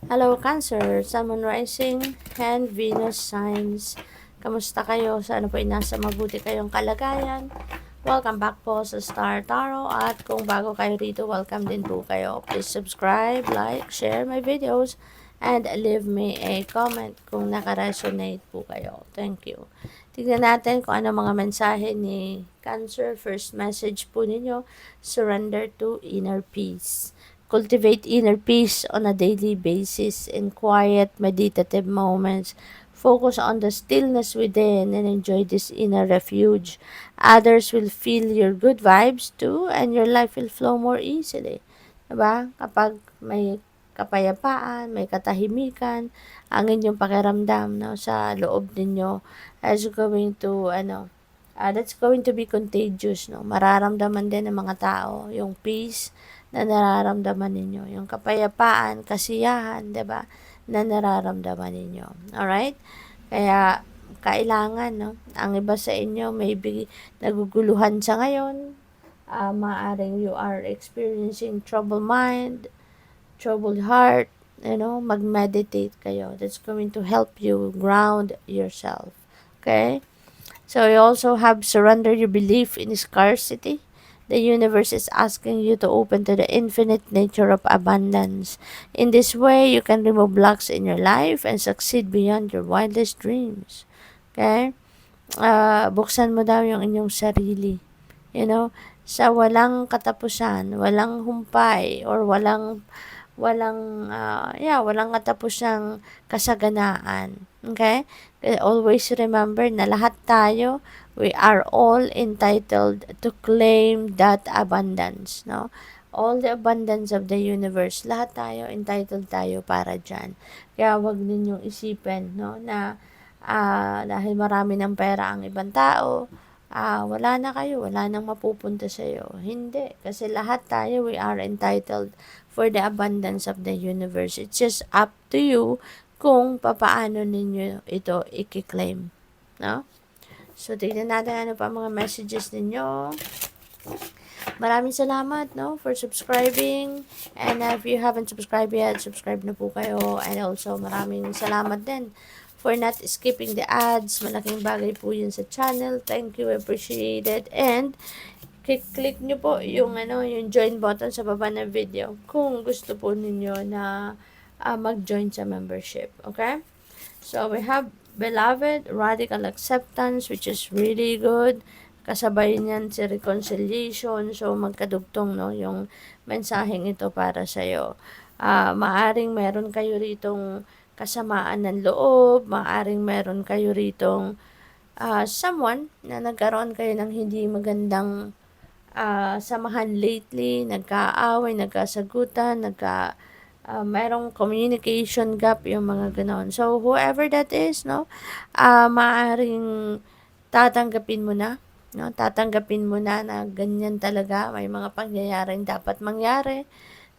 Hello Cancer, Sun, Moon Rising, and Venus signs. Kamusta kayo? Sana po nasa mabuti kayong kalagayan. Welcome back po sa Star Tarot at kung bago kayo rito, welcome din po kayo. Please subscribe, like, share my videos, and leave me a comment kung naka-resonate po kayo. Thank you. Tignan natin kung ano mga mensahe ni Cancer. First message po ninyo, surrender to inner peace. Cultivate inner peace on a daily basis in quiet, meditative moments. Focus on the stillness within and enjoy this inner refuge. Others will feel your good vibes too, and your life will flow more easily. Diba? Kapag may kapayapaan, may katahimikan, ang inyong pakiramdam no, sa loob ninyo is going to, that's going to be contagious. No? Mararamdaman din ng mga tao yung peace na nararamdaman ninyo. Yung kapayapaan, kasiyahan, 'di ba? Na nararamdaman ninyo. Alright? Kaya kailangan, no? Ang iba sa inyo maybe naguguluhan sa ngayon. Maaring you are experiencing troubled mind, troubled heart, mag-meditate kayo. That's going to help you ground yourself. Okay? So you also have surrender your belief in scarcity. The universe is asking you to open to the infinite nature of abundance. In this way, you can remove blocks in your life and succeed beyond your wildest dreams. Okay? Buksan mo daw yung inyong sarili. Sa walang katapusan, walang humpay, or walang katapusang kasaganaan. Okay? Always remember na lahat tayo, we are all entitled to claim that abundance, no? All the abundance of the universe, lahat tayo, entitled tayo para dyan. Kaya wag ninyong isipin, no, na dahil marami ng pera ang ibang tao, wala na kayo, wala nang mapupunta sa iyo. Hindi, kasi lahat tayo, we are entitled for the abundance of the universe. It's just up to you kung papaano ninyo ito i-claim, no? So, tignan natin ano pa mga messages ninyo. Maraming salamat, no, for subscribing. And if you haven't subscribed yet, subscribe na po kayo. And also, maraming salamat din for not skipping the ads. Malaking bagay po yun sa channel. Thank you, appreciate it. And click nyo po yung yung join button sa baba ng video kung gusto po ninyo na mag-join sa membership. Okay? So, we have beloved, radical acceptance, which is really good. Kasabay niyan si reconciliation. So, magkadugtong, no, yung mensaheng ito para sa'yo. Maaring meron kayo ritong kasamaan ng loob. Maaring meron kayo ritong someone na nagkaroon kayo ng hindi magandang samahan lately, nagkaaway, nagkasagutan, merong communication gap, yung mga ganon. So, whoever that is, no, maaring tatanggapin mo na, no, tatanggapin mo na ganyan talaga, may mga pangyayaring dapat mangyari,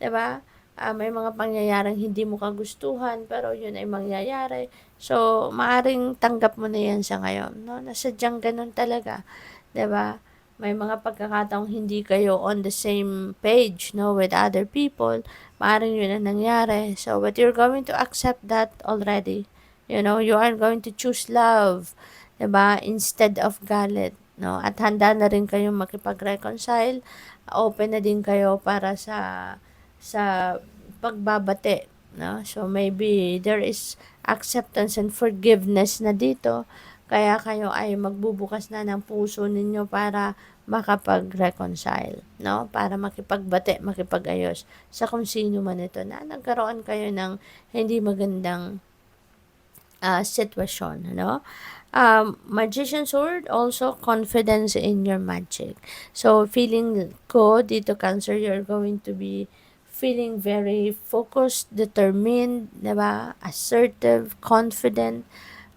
'di ba? May mga pangyayaring hindi mo kagustuhan, pero yun ay mangyayari. So, maaring tanggap mo na yan sa ngayon, no? Nasadyang ganun talaga, 'di ba? May mga pagkakataong hindi kayo on the same page, no, with other people. Maaring yun ang nangyari. So, but you're going to accept that already. You are going to choose love, 'di ba, instead of galit, no? At handa na rin kayong makipag-reconcile. Open na din kayo para sa pagbabate, no? So, maybe there is acceptance and forgiveness na dito. Kaya kayo ay magbubukas na ng puso ninyo para makapag-reconcile, no? Para makipagbate, makipag-ayos sa kung sino man ito na nagkaroon kayo ng hindi magandang sitwasyon, no? Magician sword, also confidence in your magic. So, feeling ko dito, Cancer, you're going to be feeling very focused, determined, diba? Assertive, confident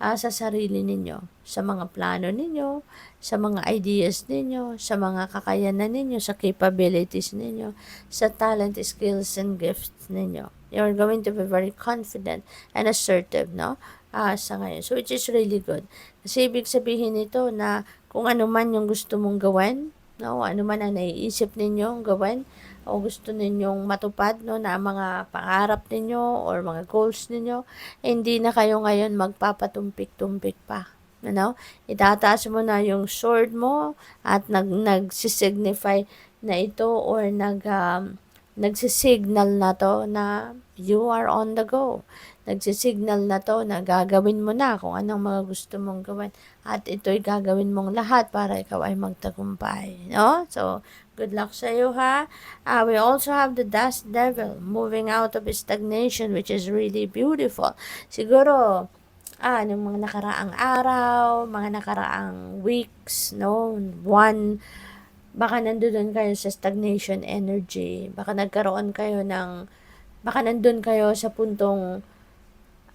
sa sarili ninyo, sa mga plano ninyo, sa mga ideas ninyo, sa mga kakayanan ninyo, sa capabilities ninyo, sa talent, skills, and gifts ninyo. You're going to be very confident and assertive, no? Sa ngayon. So, which is really good. Kasi ibig sabihin nito na kung ano man yung gusto mong gawin, no? Ano man ang naiisip ninyong gawin, o gusto ninyong matupad, no, na mga pangarap ninyo or mga goals ninyo, hindi na kayo ngayon magpapatumpik-tumpik pa. Ano? Itataas mo na yung sword mo at nagsisignify na ito or nagsisignal na to na you are on the go. Nagsisignal na to na gagawin mo na kung anong mga gusto mong gawin. At ito'y gagawin mong lahat para ikaw ay magtagumpay. No? So, good luck sa iyo, ha? We also have the dust devil moving out of stagnation, which is really beautiful. Siguro, ng mga nakaraang araw, mga nakaraang weeks, no? Baka nandoon kayo sa stagnation energy. Baka nandun kayo sa puntong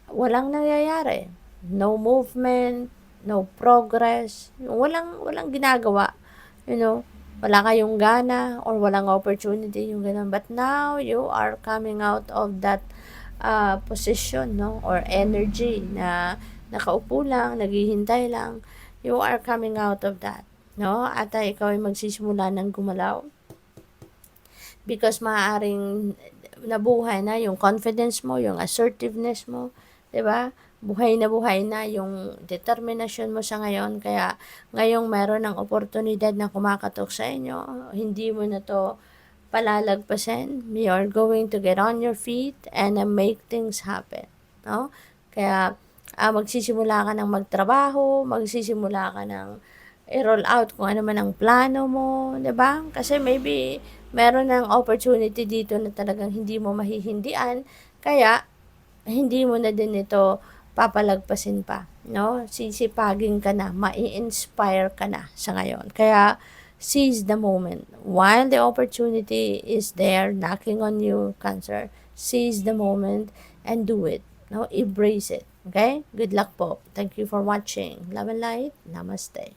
walang nangyayari. No movement, no progress, walang ginagawa. Wala kayong gana or walang opportunity, yung ganun. But now, you are coming out of that position, no? Or energy na nakaupo lang, naghihintay lang. You are coming out of that, no? At ikaw ay magsisimula ng gumalaw. Because maaaring nabuhay na yung confidence mo, yung assertiveness mo, 'di ba? Buhay na yung determinasyon mo sa ngayon. Kaya ngayong meron ng oportunidad na kumakatok sa inyo, hindi mo na to palalagpasin. You are going to get on your feet and make things happen, no? Kaya magsisimula ka ng magtrabaho, magsisimula ka ng i-roll out kung ano man ang plano mo, 'di ba? Kasi maybe meron ng opportunity dito na talagang hindi mo mahihindian, kaya hindi mo na din ito papalagpasin pa, no? Sisipagin ka na, mai-inspire ka na sa ngayon. Kaya seize the moment. While the opportunity is there knocking on you, Cancer, seize the moment and do it. No? Embrace it. Okay? Good luck po. Thank you for watching. Love and light. Namaste.